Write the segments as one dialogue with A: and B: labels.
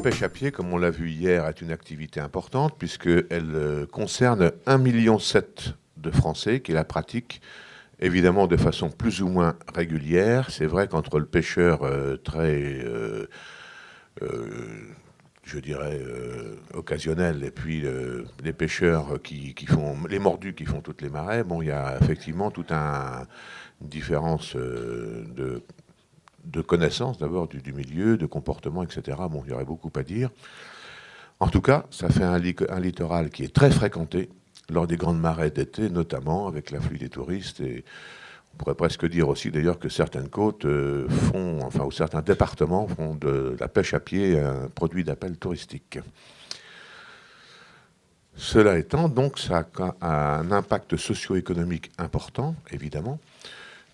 A: pêche à pied, comme on l'a vu hier, est une activité importante puisqu'elle concerne 1,7 million de Français qui la pratiquent, évidemment de façon plus ou moins régulière. C'est vrai qu'entre le pêcheur je dirais, occasionnel et puis les pêcheurs qui font, les mordus qui font toutes les marées, bon, il y a effectivement toute une différence de connaissance d'abord du milieu, de comportement, etc. Bon, il y aurait beaucoup à dire. En tout cas, ça fait un littoral qui est très fréquenté lors des grandes marées d'été, notamment avec l'afflux des touristes. Et on pourrait presque dire aussi d'ailleurs que certaines côtes ou certains départements font de la pêche à pied un produit d'appel touristique. Cela étant, donc, ça a un impact socio-économique important, évidemment,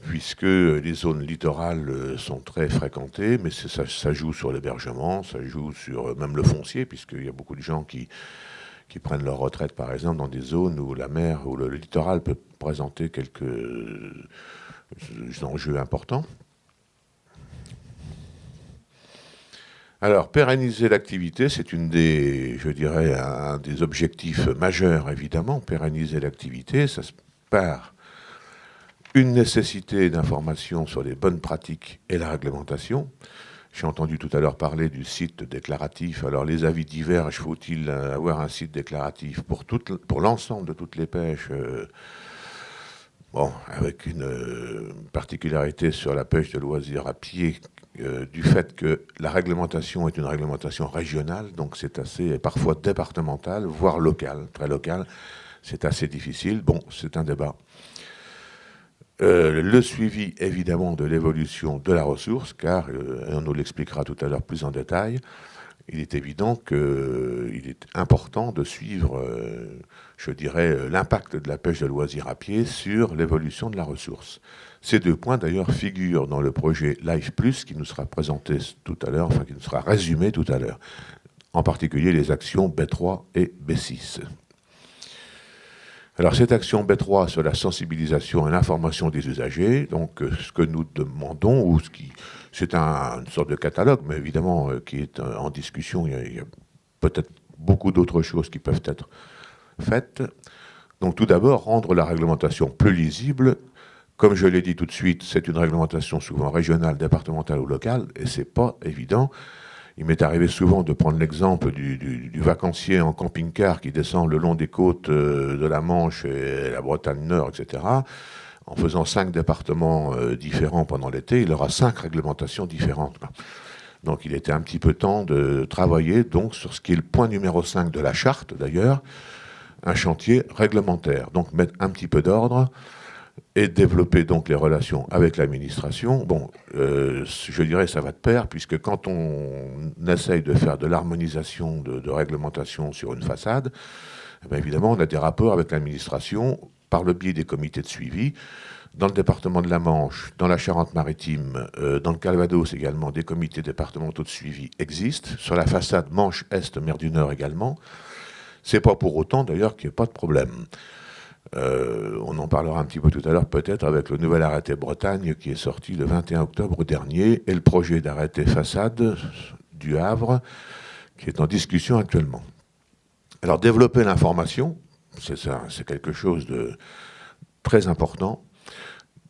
A: puisque les zones littorales sont très fréquentées, mais ça joue sur l'hébergement, ça joue sur même le foncier, puisqu'il y a beaucoup de gens qui prennent leur retraite, par exemple, dans des zones où la mer ou le littoral peut présenter quelques enjeux importants. Alors, pérenniser l'activité, c'est un des objectifs majeurs, évidemment. Pérenniser l'activité, ça se part une nécessité d'information sur les bonnes pratiques et la réglementation. J'ai entendu tout à l'heure parler du site déclaratif. Alors, les avis divergent. Faut-il avoir un site déclaratif pour l'ensemble de toutes les pêches Bon, avec une particularité sur la pêche de loisirs à pied, du fait que la réglementation est une réglementation régionale, donc c'est assez, parfois départementale, voire locale, très locale. C'est assez difficile. Bon, c'est un débat. Le suivi, évidemment, de l'évolution de la ressource, car, on nous l'expliquera tout à l'heure plus en détail, il est évident qu'il est important de suivre, je dirais, l'impact de la pêche de loisirs à pied sur l'évolution de la ressource. Ces deux points, d'ailleurs, figurent dans le projet Life Plus qui nous sera présenté tout à l'heure, enfin qui nous sera résumé tout à l'heure, en particulier les actions B3 et B6. Alors, cette action B3 sur la sensibilisation et l'information des usagers, donc ce que nous demandons, c'est une sorte de catalogue, mais évidemment qui est en discussion, il y a peut-être beaucoup d'autres choses qui peuvent être faites. Donc tout d'abord, rendre la réglementation plus lisible. Comme je l'ai dit tout de suite, c'est une réglementation souvent régionale, départementale ou locale, et c'est pas évident. Il m'est arrivé souvent de prendre l'exemple du vacancier en camping-car qui descend le long des côtes de la Manche et la Bretagne Nord, etc. En faisant 5 départements différents pendant l'été, il aura 5 réglementations différentes. Donc il était un petit peu temps de travailler donc, sur ce qui est le point numéro 5 de la charte, d'ailleurs, un chantier réglementaire. Donc mettre un petit peu d'ordre et développer donc les relations avec l'administration. Bon, je dirais ça va de pair, puisque quand on essaye de faire de l'harmonisation de réglementation sur une façade, eh bien évidemment, on a des rapports avec l'administration par le biais des comités de suivi. Dans le département de la Manche, dans la Charente-Maritime, dans le Calvados également, des comités départementaux de suivi existent. Sur la façade Manche-Est, mer du Nord également. C'est pas pour autant d'ailleurs qu'il n'y ait pas de problème. On en parlera un petit peu tout à l'heure peut-être avec le nouvel arrêté Bretagne qui est sorti le 21 octobre dernier et le projet d'arrêté façade du Havre qui est en discussion actuellement. Alors développer l'information, c'est quelque chose de très important.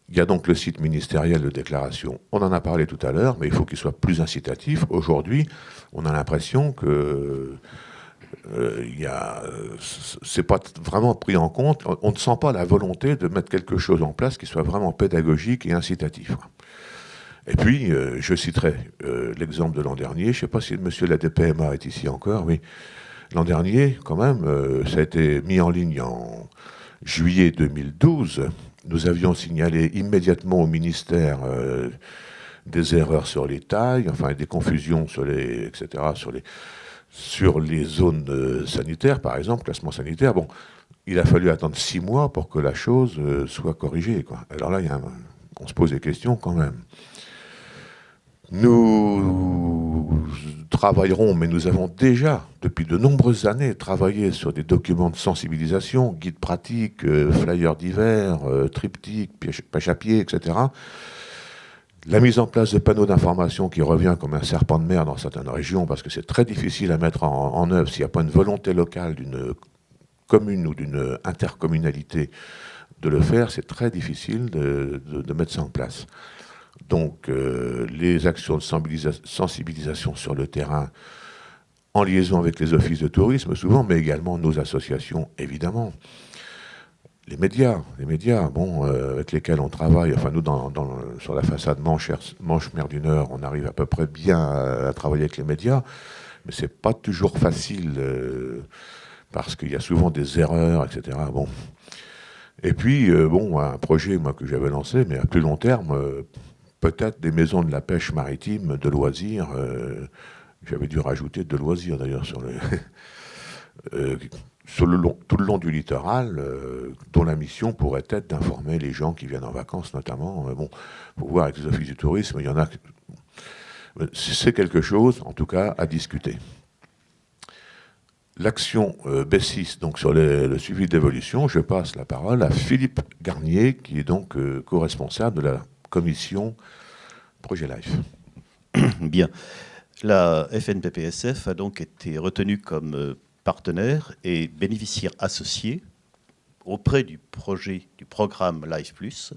A: Il y a donc le site ministériel de déclaration. On en a parlé tout à l'heure, mais il faut qu'il soit plus incitatif. Aujourd'hui, on a l'impression que c'est pas vraiment pris en compte. On ne sent pas la volonté de mettre quelque chose en place qui soit vraiment pédagogique et incitatif. Et puis, je citerai l'exemple de l'an dernier. Je ne sais pas si monsieur la DPMA est ici encore. Oui. L'an dernier, quand même, ça a été mis en ligne en juillet 2012. Nous avions signalé immédiatement au ministère des erreurs sur les tailles, enfin des confusions etc., sur les zones sanitaires, par exemple, classement sanitaire. Bon, il a fallu attendre 6 mois pour que la chose soit corrigée, quoi. Alors là, on se pose des questions quand même. Nous travaillerons, mais nous avons déjà, depuis de nombreuses années, travaillé sur des documents de sensibilisation, guides pratiques, flyers d'hiver, triptyques, pêche à pied, etc. La mise en place de panneaux d'information qui revient comme un serpent de mer dans certaines régions, parce que c'est très difficile à mettre en œuvre s'il n'y a pas une volonté locale d'une commune ou d'une intercommunalité de le faire, c'est très difficile de mettre ça en place. Donc les actions de sensibilisation sur le terrain, en liaison avec les offices de tourisme souvent, mais également nos associations, évidemment. Les médias, bon, avec lesquels on travaille, enfin nous, sur la façade Manche-Mer du Nord, on arrive à peu près bien à travailler avec les médias, mais c'est pas toujours facile, parce qu'il y a souvent des erreurs, etc. Bon. Et puis, bon, un projet moi, que j'avais lancé, mais à plus long terme, peut-être des maisons de la pêche maritime, de loisirs, j'avais dû rajouter de loisirs d'ailleurs sur le... tout le long du littoral, dont la mission pourrait être d'informer les gens qui viennent en vacances notamment. Bon, faut voir avec les offices du tourisme, il y en a... C'est quelque chose, en tout cas, à discuter. L'action B6, donc sur le suivi d'évolution, je passe la parole à Philippe Garnier, qui est donc co-responsable de la commission Projet Life.
B: Bien. La FNPPSF a donc été retenue comme partenaire et bénéficiaire associé auprès du programme Life Plus,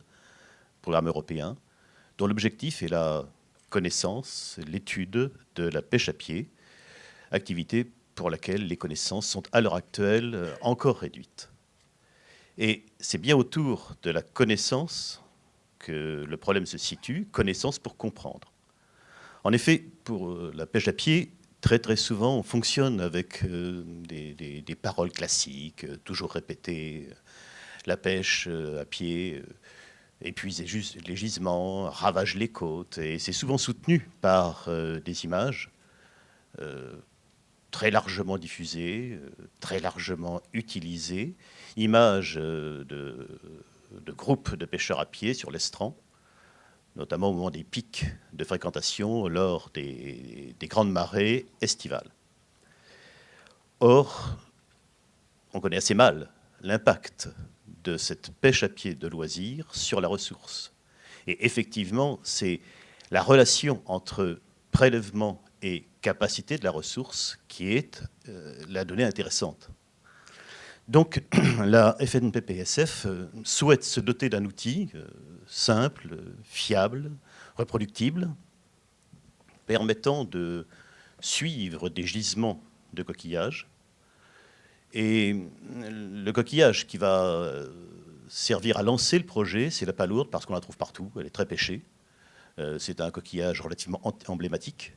B: programme européen, dont l'objectif est la connaissance, l'étude de la pêche à pied, activité pour laquelle les connaissances sont à l'heure actuelle encore réduites. Et c'est bien autour de la connaissance que le problème se situe, connaissance pour comprendre. En effet, pour la pêche à pied, très souvent, on fonctionne avec des paroles classiques, toujours répétées. La pêche à pied épuise les gisements, ravage les côtes, et c'est souvent soutenu par des images très largement diffusées, très largement utilisées, images de groupes de pêcheurs à pied sur l'estran, notamment au moment des pics de fréquentation lors des grandes marées estivales. Or, on connaît assez mal l'impact de cette pêche à pied de loisirs sur la ressource. Et effectivement, c'est la relation entre prélèvement et capacité de la ressource qui est la donnée intéressante. Donc, la FNPPSF souhaite se doter d'un outil simple, fiable, reproductible, permettant de suivre des gisements de coquillages. Et le coquillage qui va servir à lancer le projet, c'est la palourde, parce qu'on la trouve partout, elle est très pêchée. C'est un coquillage relativement emblématique.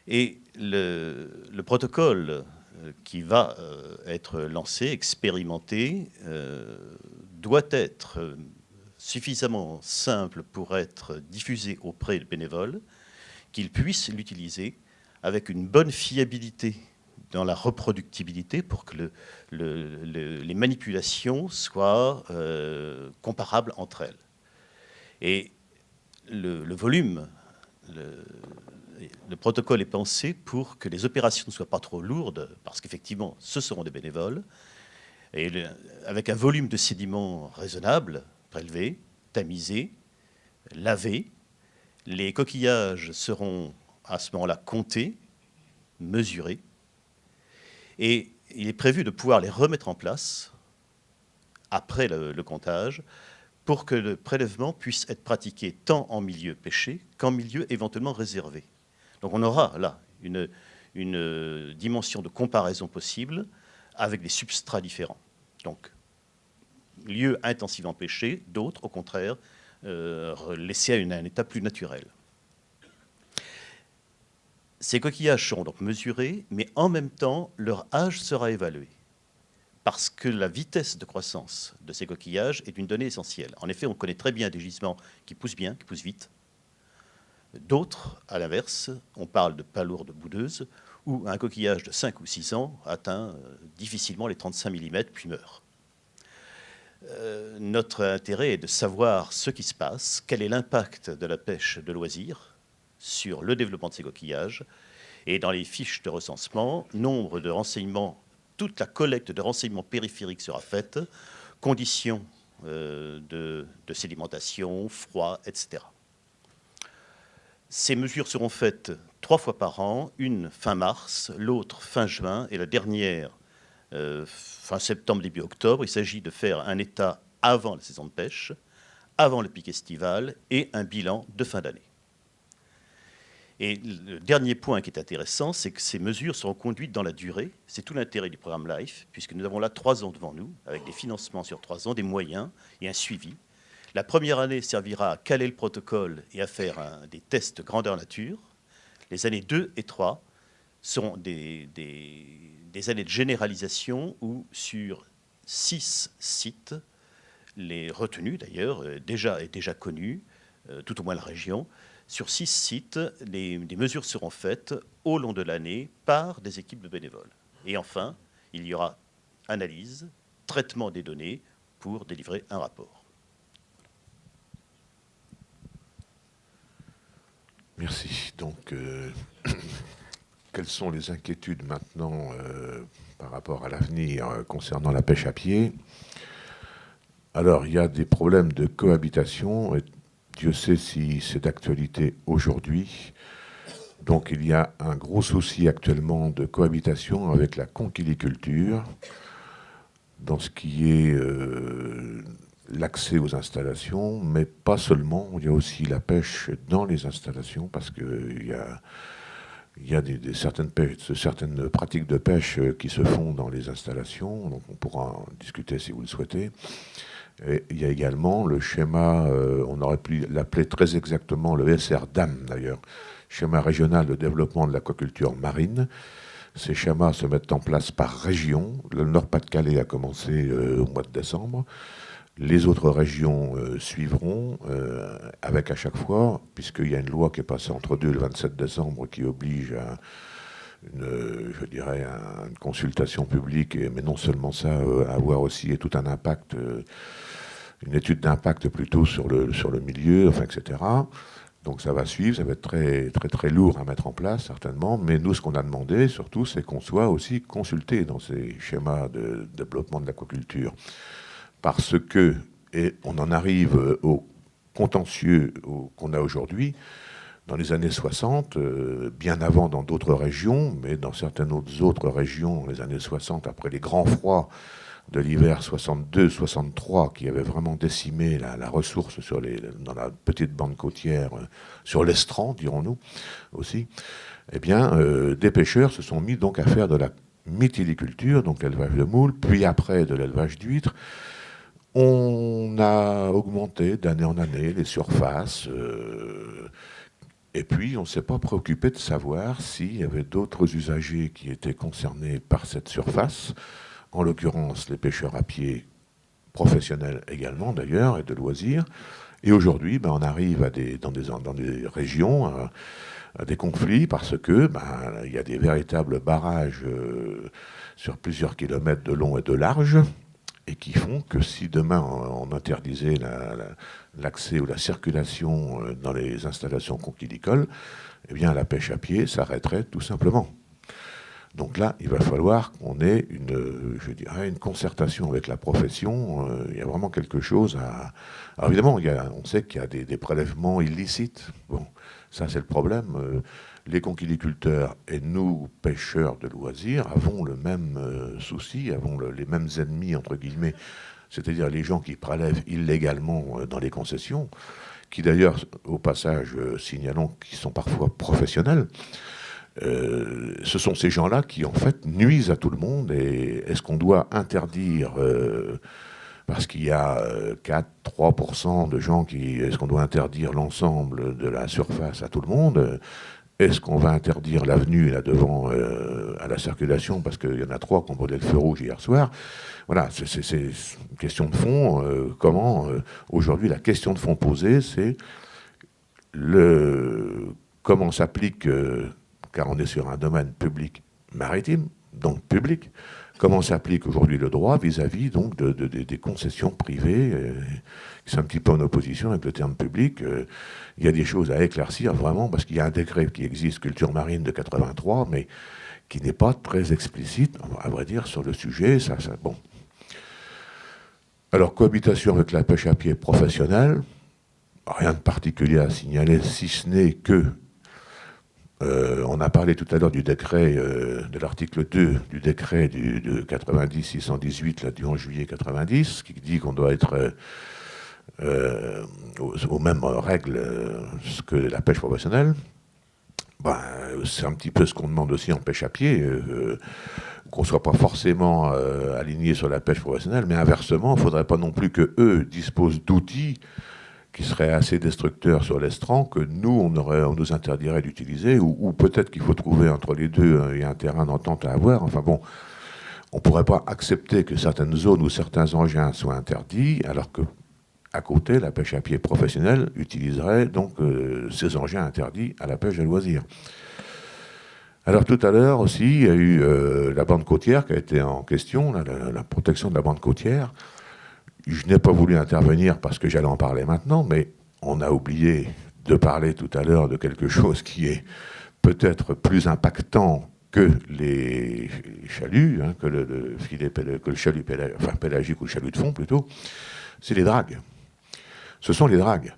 B: Et le protocole qui va être lancé, expérimenté, doit être suffisamment simple pour être diffusé auprès des bénévoles, qu'ils puissent l'utiliser avec une bonne fiabilité dans la reproductibilité pour que les manipulations soient comparables entre elles. Et le volume, le protocole est pensé pour que les opérations ne soient pas trop lourdes, parce qu'effectivement, ce seront des bénévoles, et avec un volume de sédiments raisonnable, prélevé, tamisé, lavé. Les coquillages seront à ce moment-là comptés, mesurés, et il est prévu de pouvoir les remettre en place après le comptage, pour que le prélèvement puisse être pratiqué tant en milieu pêché qu'en milieu éventuellement réservé. Donc on aura là une dimension de comparaison possible avec des substrats différents. Donc, lieux intensivement pêchés, d'autres, au contraire, laissés à un état plus naturel. Ces coquillages seront donc mesurés, mais en même temps, leur âge sera évalué, parce que la vitesse de croissance de ces coquillages est une donnée essentielle. En effet, on connaît très bien des gisements qui poussent bien, qui poussent vite. D'autres, à l'inverse, on parle de palourdes boudeuses, où un coquillage de 5 ou 6 ans atteint difficilement les 35 mm, puis meurt. Notre intérêt est de savoir ce qui se passe, quel est l'impact de la pêche de loisirs sur le développement de ces coquillages. Et dans les fiches de recensement, nombre de renseignements, toute la collecte de renseignements périphériques sera faite, conditions de sédimentation, froid, etc. Ces mesures seront faites 3 fois par an, une fin mars, l'autre fin juin et la dernière fin septembre, début octobre. Il s'agit de faire un état avant la saison de pêche, avant le pic estival et un bilan de fin d'année. Et le dernier point qui est intéressant, c'est que ces mesures seront conduites dans la durée. C'est tout l'intérêt du programme LIFE, puisque nous avons là 3 ans devant nous, avec des financements sur 3 ans, des moyens et un suivi. La première année servira à caler le protocole et à faire des tests grandeur nature. Les années 2 et 3 seront des années de généralisation où sur 6 sites, les retenus d'ailleurs, déjà connus, tout au moins la région, sur 6 sites, des mesures seront faites au long de l'année par des équipes de bénévoles. Et enfin, il y aura analyse, traitement des données pour délivrer un rapport.
A: Merci. Donc, quelles sont les inquiétudes maintenant par rapport à l'avenir concernant la pêche à pied? Alors, il y a des problèmes de cohabitation, et Dieu sait si c'est d'actualité aujourd'hui. Donc, il y a un gros souci actuellement de cohabitation avec la conchiliculture, dans ce qui est l'accès aux installations, mais pas seulement. Il y a aussi la pêche dans les installations, parce qu'il y a certaines pratiques de pêche qui se font dans les installations, donc on pourra en discuter si vous le souhaitez. Et il y a également le schéma, on aurait pu l'appeler très exactement le SRDAM d'ailleurs, schéma régional de développement de l'aquaculture marine. Ces schémas se mettent en place par région. Le Nord-Pas-de-Calais a commencé au mois de décembre. Les autres régions suivront, avec à chaque fois, puisqu'il y a une loi qui est passée entre 2 et le 27 décembre qui oblige à une consultation publique, mais non seulement ça, avoir aussi tout un impact, une étude d'impact plutôt sur le milieu, enfin, etc. Donc ça va suivre, ça va être très, très, très lourd à mettre en place, certainement. Mais nous, ce qu'on a demandé, surtout, c'est qu'on soit aussi consulté dans ces schémas de développement de l'aquaculture. Parce que, et on en arrive au contentieux qu'on a aujourd'hui, dans les années 60, bien avant dans d'autres régions, mais dans certaines autres régions, dans les années 60, après les grands froids de l'hiver 62-63, qui avaient vraiment décimé la ressource dans la petite bande côtière, sur l'estran, dirons-nous, aussi, eh bien, des pêcheurs se sont mis donc à faire de la mytiliculture, donc l'élevage de moules, puis après de l'élevage d'huîtres. On a augmenté d'année en année les surfaces, et puis on ne s'est pas préoccupé de savoir s'il y avait d'autres usagers qui étaient concernés par cette surface, en l'occurrence les pêcheurs à pied professionnels également d'ailleurs, et de loisirs. Et aujourd'hui, on arrive dans des régions à des conflits parce que il y a des véritables barrages sur plusieurs kilomètres de long et de large, et qui font que si demain on interdisait l'accès ou la circulation dans les installations conchilicoles, eh bien la pêche à pied s'arrêterait tout simplement. Donc là, il va falloir qu'on ait une concertation avec la profession. Il y a vraiment quelque chose à... Alors évidemment, on sait qu'il y a des prélèvements illicites. Bon, ça c'est le problème. Les conchiliculteurs et nous, pêcheurs de loisirs, avons le même souci, avons les mêmes ennemis, entre guillemets, c'est-à-dire les gens qui prélèvent illégalement dans les concessions, qui d'ailleurs, au passage, signalons qu'ils sont parfois professionnels. Ce sont ces gens-là qui, en fait, nuisent à tout le monde. Et est-ce qu'on doit interdire, parce qu'il y a 4-3% de gens est-ce qu'on doit interdire l'ensemble de la surface à tout le monde? Est-ce qu'on va interdire l'avenue là devant à la circulation parce qu'il y en a 3 qui ont brûlé le feu rouge hier soir? Voilà, c'est une question de fond. Aujourd'hui, la question de fond posée, c'est comment s'applique, car on est sur un domaine public maritime, donc public, comment s'applique aujourd'hui le droit vis-à-vis donc des concessions privées qui sont un petit peu en opposition avec le terme public. Il y a des choses à éclaircir vraiment, parce qu'il y a un décret qui existe, Culture Marine de 83, mais qui n'est pas très explicite, à vrai dire, sur le sujet. Bon. Alors, cohabitation avec la pêche à pied professionnelle, rien de particulier à signaler, si ce n'est que on a parlé tout à l'heure du décret, de l'article 2 du décret de 90-618, là, du 11 juillet 90, qui dit qu'on doit être aux mêmes règles que la pêche professionnelle. Ben, c'est un petit peu ce qu'on demande aussi en pêche à pied, qu'on ne soit pas forcément aligné sur la pêche professionnelle, mais inversement, il ne faudrait pas non plus qu'eux disposent d'outils qui seraient assez destructeurs sur l'estran que nous, on nous interdirait d'utiliser, ou peut-être qu'il faut trouver entre les deux, il y a un terrain d'entente à avoir. Enfin bon, on ne pourrait pas accepter que certaines zones ou certains engins soient interdits, alors que à côté, la pêche à pied professionnelle utiliserait donc ces engins interdits à la pêche de loisirs. Alors tout à l'heure aussi, il y a eu la bande côtière qui a été en question, la protection de la bande côtière. Je n'ai pas voulu intervenir parce que j'allais en parler maintenant, mais on a oublié de parler tout à l'heure de quelque chose qui est peut-être plus impactant que les chaluts, hein, que le chalut pélagique ou le chalut de fond plutôt, c'est les dragues. Ce sont les dragues.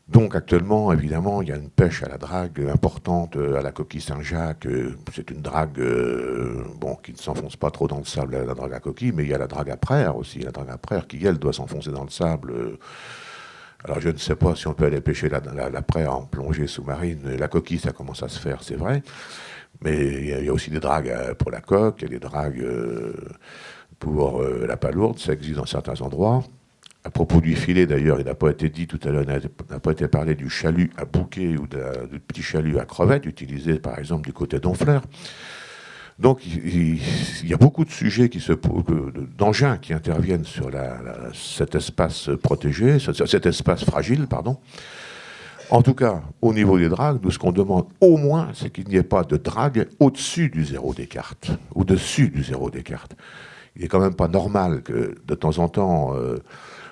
A: Donc actuellement, évidemment, il y a une pêche à la drague importante, à la coquille Saint-Jacques. C'est une drague qui ne s'enfonce pas trop dans le sable, la drague à coquille, mais il y a la drague à praire aussi. La drague à praire qui, elle, doit s'enfoncer dans le sable. Alors je ne sais pas si on peut aller pêcher la praire en plongée sous-marine. La coquille, ça commence à se faire, c'est vrai. Mais il y a aussi des dragues pour la coque, il y a des dragues pour la palourde, ça existe dans certains endroits. À propos du filet, d'ailleurs, il n'a pas été dit tout à l'heure, il n'a pas été parlé du chalut à bouquet ou du petit chalut à crevettes, utilisé par exemple du côté d'Honfleur. Donc il y a beaucoup de sujets d'engins qui interviennent sur cet espace protégé, cet espace fragile, pardon. En tout cas, au niveau des dragues, nous, ce qu'on demande au moins, c'est qu'il n'y ait pas de drague au-dessus du zéro des cartes, au-dessus du zéro des cartes. Il n'est quand même pas normal que, de temps en temps,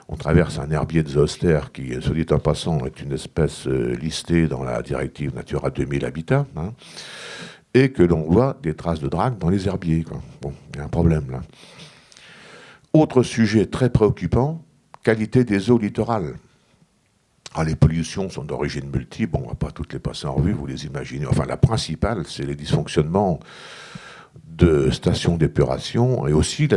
A: on traverse un herbier de zoster qui, soit dit en passant, est une espèce listée dans la directive Natura 2000 Habitat, hein, et que l'on voit des traces de drague dans les herbiers, quoi. Bon, il y a un problème là. Autre sujet très préoccupant, qualité des eaux littorales. Alors, les pollutions sont d'origine multiple, bon, on ne va pas toutes les passer en revue, vous les imaginez. Enfin, la principale, c'est les dysfonctionnements de stations d'épuration et aussi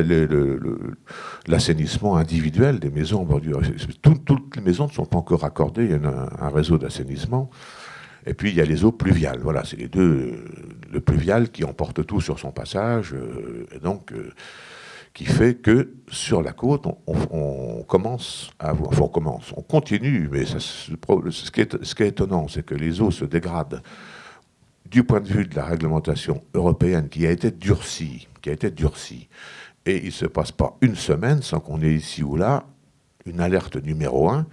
A: l'assainissement individuel des maisons en bordure. Toutes les maisons ne sont pas encore raccordées, il y a un réseau d'assainissement. Et puis il y a les eaux pluviales. Voilà, c'est les deux. Le pluvial qui emporte tout sur son passage, et donc qui fait que sur la côte, on commence à avoir, enfin on continue, mais ce qui est étonnant, c'est que les eaux se dégradent du point de vue de la réglementation européenne qui a été durcie, et il ne se passe pas une semaine sans qu'on ait ici ou là une alerte numéro 1,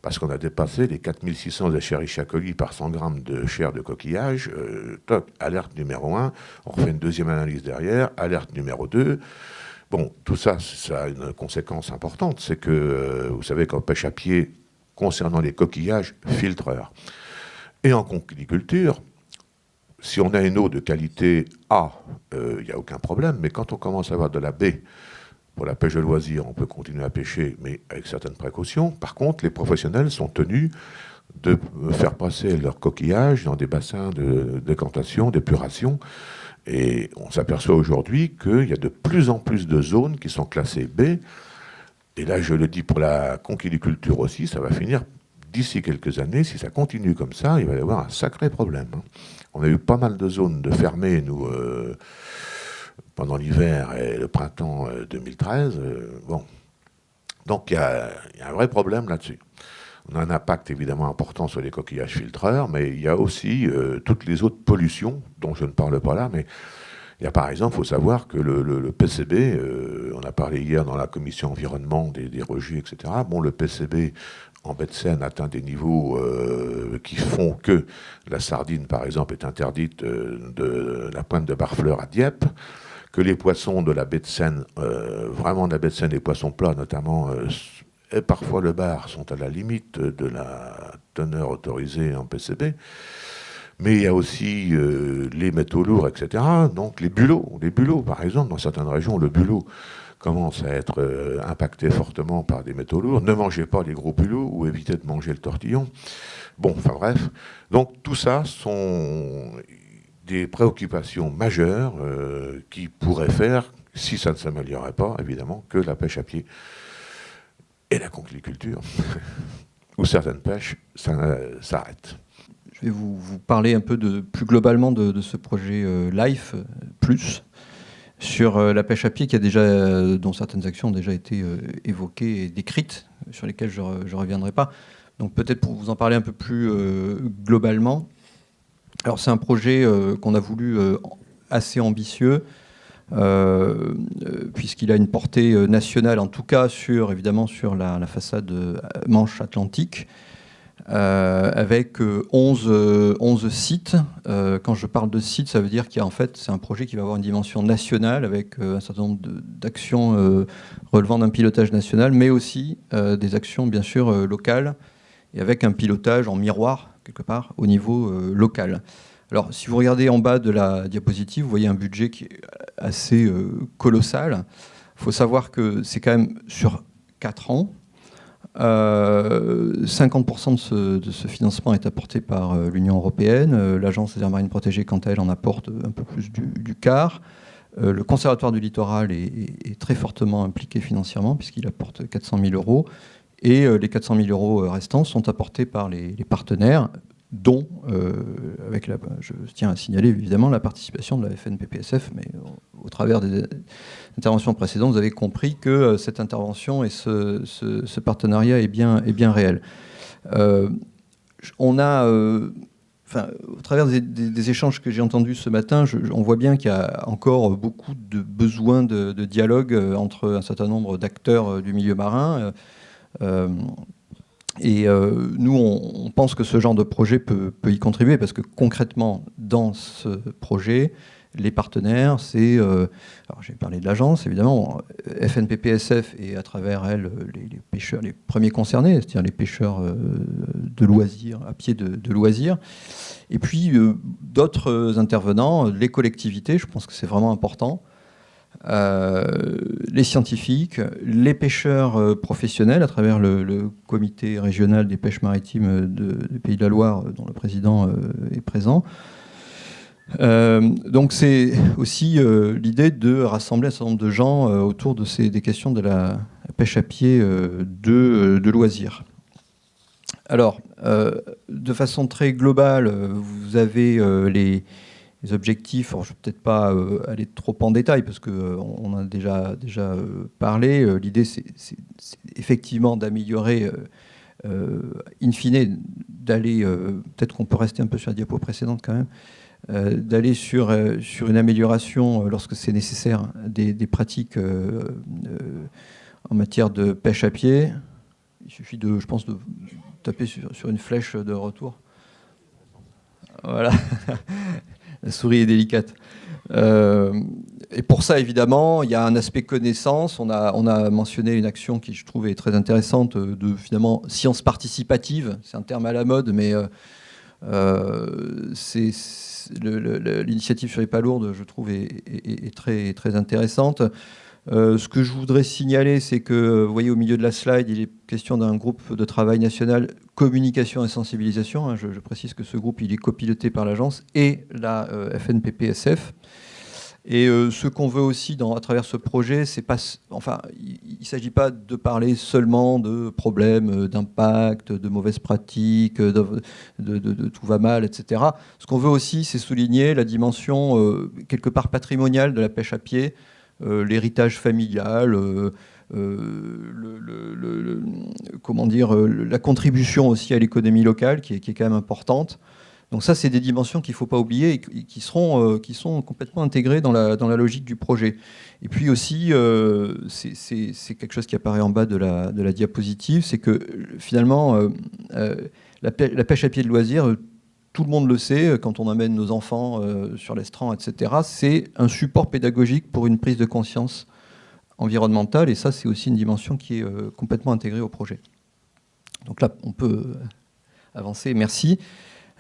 A: parce qu'on a dépassé les 4600 Escherichia coli par 100 grammes de chair de coquillage. Alerte numéro 1, on refait une deuxième analyse derrière, alerte numéro 2. Bon, tout ça, ça a une conséquence importante, c'est que, vous savez qu'en pêche à pied, concernant les coquillages, filtreurs. Et en conchyliculture, si on a une eau de qualité A, il n'y a aucun problème, mais quand on commence à avoir de la B, pour la pêche de loisirs, on peut continuer à pêcher, mais avec certaines précautions. Par contre, les professionnels sont tenus de faire passer leurs coquillages dans des bassins de décantation, d'épuration. Et on s'aperçoit aujourd'hui qu'il y a de plus en plus de zones qui sont classées B. Et là, je le dis pour la conchyliculture aussi, ça va finir d'ici quelques années. Si ça continue comme ça, il va y avoir un sacré problème. On a eu pas mal de zones de fermées, nous, pendant l'hiver et le printemps 2013. Bon. Donc il y a un vrai problème là-dessus. On a un impact évidemment important sur les coquillages filtreurs, mais il y a aussi toutes les autres pollutions, dont je ne parle pas là, mais il y a par exemple, il faut savoir que le PCB, on a parlé hier dans la commission environnement des rejets, etc. Bon, le PCB en baie de Seine atteint des niveaux qui font que la sardine, par exemple, est interdite de la pointe de Barfleur à Dieppe, que les poissons de la baie de Seine, vraiment de la baie de Seine, les poissons plats notamment, et parfois le bar, sont à la limite de la teneur autorisée en PCB. Mais il y a aussi les métaux lourds, etc. Donc les bulots, par exemple, dans certaines régions, le bulot, commencent à être impactés fortement par des métaux lourds. Ne mangez pas les gros bulots ou évitez de manger le tortillon. Bon, enfin bref. Donc tout ça sont des préoccupations majeures qui pourraient faire, si ça ne s'améliorait pas, évidemment, que la pêche à pied et la conchyliculture, ou certaines pêches, s'arrêtent.
C: Je vais vous parler un peu plus globalement de ce projet LIFE Plus sur la pêche à pied dont certaines actions ont déjà été évoquées et décrites, sur lesquelles je ne reviendrai pas. Donc peut-être pour vous en parler un peu plus globalement. Alors c'est un projet qu'on a voulu assez ambitieux, puisqu'il a une portée nationale, en tout cas évidemment sur la façade Manche Atlantique, avec 11 sites. Quand je parle de sites, ça veut dire qu'il y a, en fait, c'est un projet qui va avoir une dimension nationale, avec un certain nombre d'actions relevant d'un pilotage national, mais aussi des actions bien sûr locales, et avec un pilotage en miroir, quelque part, au niveau local. Alors, si vous regardez en bas de la diapositive, vous voyez un budget qui est assez colossal. Il faut savoir que c'est quand même sur 4 ans. 50% de ce financement est apporté par l'Union européenne. L'Agence des aires marines protégées, quant à elle, en apporte un peu plus du quart. Le Conservatoire du littoral est très fortement impliqué financièrement, puisqu'il apporte 400 000 €. Et les 400 000 € restants sont apportés par les partenaires, dont, je tiens à signaler évidemment la participation de la FNPPSF, mais au travers des interventions précédentes, vous avez compris que cette intervention et ce partenariat est bien réel. On a, au travers des échanges que j'ai entendus ce matin, on voit bien qu'il y a encore beaucoup de besoins de dialogue entre un certain nombre d'acteurs du milieu marin. Nous, on pense que ce genre de projet peut y contribuer, parce que concrètement, dans ce projet, les partenaires, alors j'ai parlé de l'agence, évidemment, FNPPSF et à travers elle, les pêcheurs, les premiers concernés, c'est-à-dire les pêcheurs de loisirs, à pied de loisirs. Et puis d'autres intervenants, les collectivités, je pense que c'est vraiment important, les scientifiques, les pêcheurs professionnels à travers le comité régional des pêches maritimes du Pays de la Loire, dont le président est présent. Donc c'est aussi l'idée de rassembler un certain nombre de gens autour des questions de la pêche à pied de loisirs. Alors, de façon très globale, vous avez les objectifs. Alors, je ne vais peut-être pas aller trop en détail, parce qu'on en a déjà parlé. L'idée, c'est effectivement d'améliorer, in fine, d'aller, peut-être qu'on peut rester un peu sur la diapo précédente quand même, d'aller sur une amélioration, lorsque c'est nécessaire, des pratiques en matière de pêche à pied. Il suffit, je pense, de taper sur une flèche de retour. Voilà. La souris est délicate. Et pour ça, évidemment, il y a un aspect connaissance. On a mentionné une action qui, je trouve, est très intéressante, de finalement science participative. C'est un terme à la mode, mais l'initiative sur les palourdes, je trouve, est très, très intéressante. Ce que je voudrais signaler, c'est que, vous voyez au milieu de la slide, il est question d'un groupe de travail national communication et sensibilisation. Je précise que ce groupe, il est copiloté par l'agence et la FNPPSF. Et ce qu'on veut aussi à travers ce projet, il ne s'agit pas de parler seulement de problèmes d'impact, de mauvaises pratiques, de tout va mal, etc. Ce qu'on veut aussi, c'est souligner la dimension quelque part patrimoniale de la pêche à pied, l'héritage familial, la contribution aussi à l'économie locale qui est quand même importante. Donc ça, c'est des dimensions qu'il ne faut pas oublier et qui sont complètement intégrées dans la logique du projet. Et puis aussi, c'est quelque chose qui apparaît en bas de la diapositive, c'est que finalement, la pêche à pied de loisir, tout le monde le sait, quand on amène nos enfants sur l'estran, etc., c'est un support pédagogique pour une prise de conscience environnementale, et ça, c'est aussi une dimension qui est complètement intégrée au projet. Donc là, on peut avancer, merci.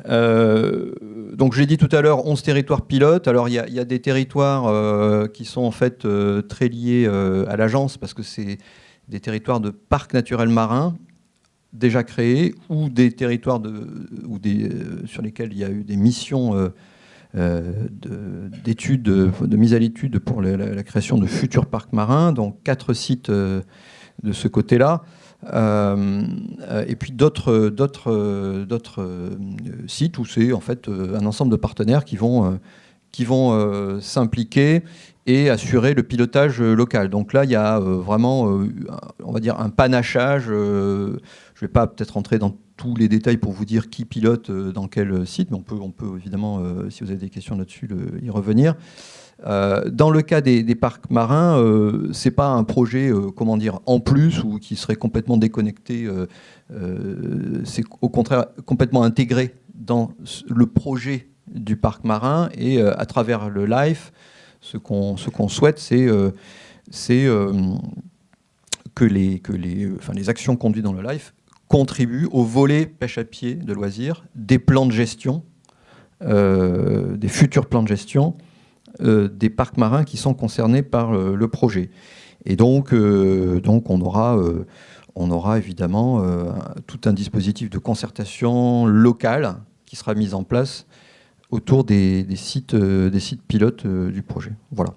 C: Donc j'ai dit tout à l'heure 11 territoires pilotes. Alors il y a des territoires qui sont en fait très liés à l'agence parce que c'est des territoires de parcs naturels marins déjà créés ou des territoires sur lesquels il y a eu des missions d'études, de mise à l'étude pour la création de futurs parcs marins. Donc 4 sites de ce côté-là. Et puis d'autres sites où c'est en fait un ensemble de partenaires qui vont s'impliquer et assurer le pilotage local. Donc là, il y a vraiment, on va dire, un panachage. Je ne vais pas peut-être rentrer dans tous les détails pour vous dire qui pilote dans quel site, mais on peut évidemment, si vous avez des questions là-dessus, y revenir. Dans le cas des parcs marins, c'est pas un projet, comment dire, en plus ou qui serait complètement déconnecté. C'est au contraire complètement intégré dans le projet du parc marin et à travers le LIFE, ce qu'on souhaite, c'est que les actions conduites dans le LIFE contribuent au volet pêche à pied de loisirs, des plans de gestion, des futurs plans de gestion des parcs marins qui sont concernés par le projet. Et donc on aura évidemment tout un dispositif de concertation locale qui sera mis en place autour des sites pilotes du projet. Voilà.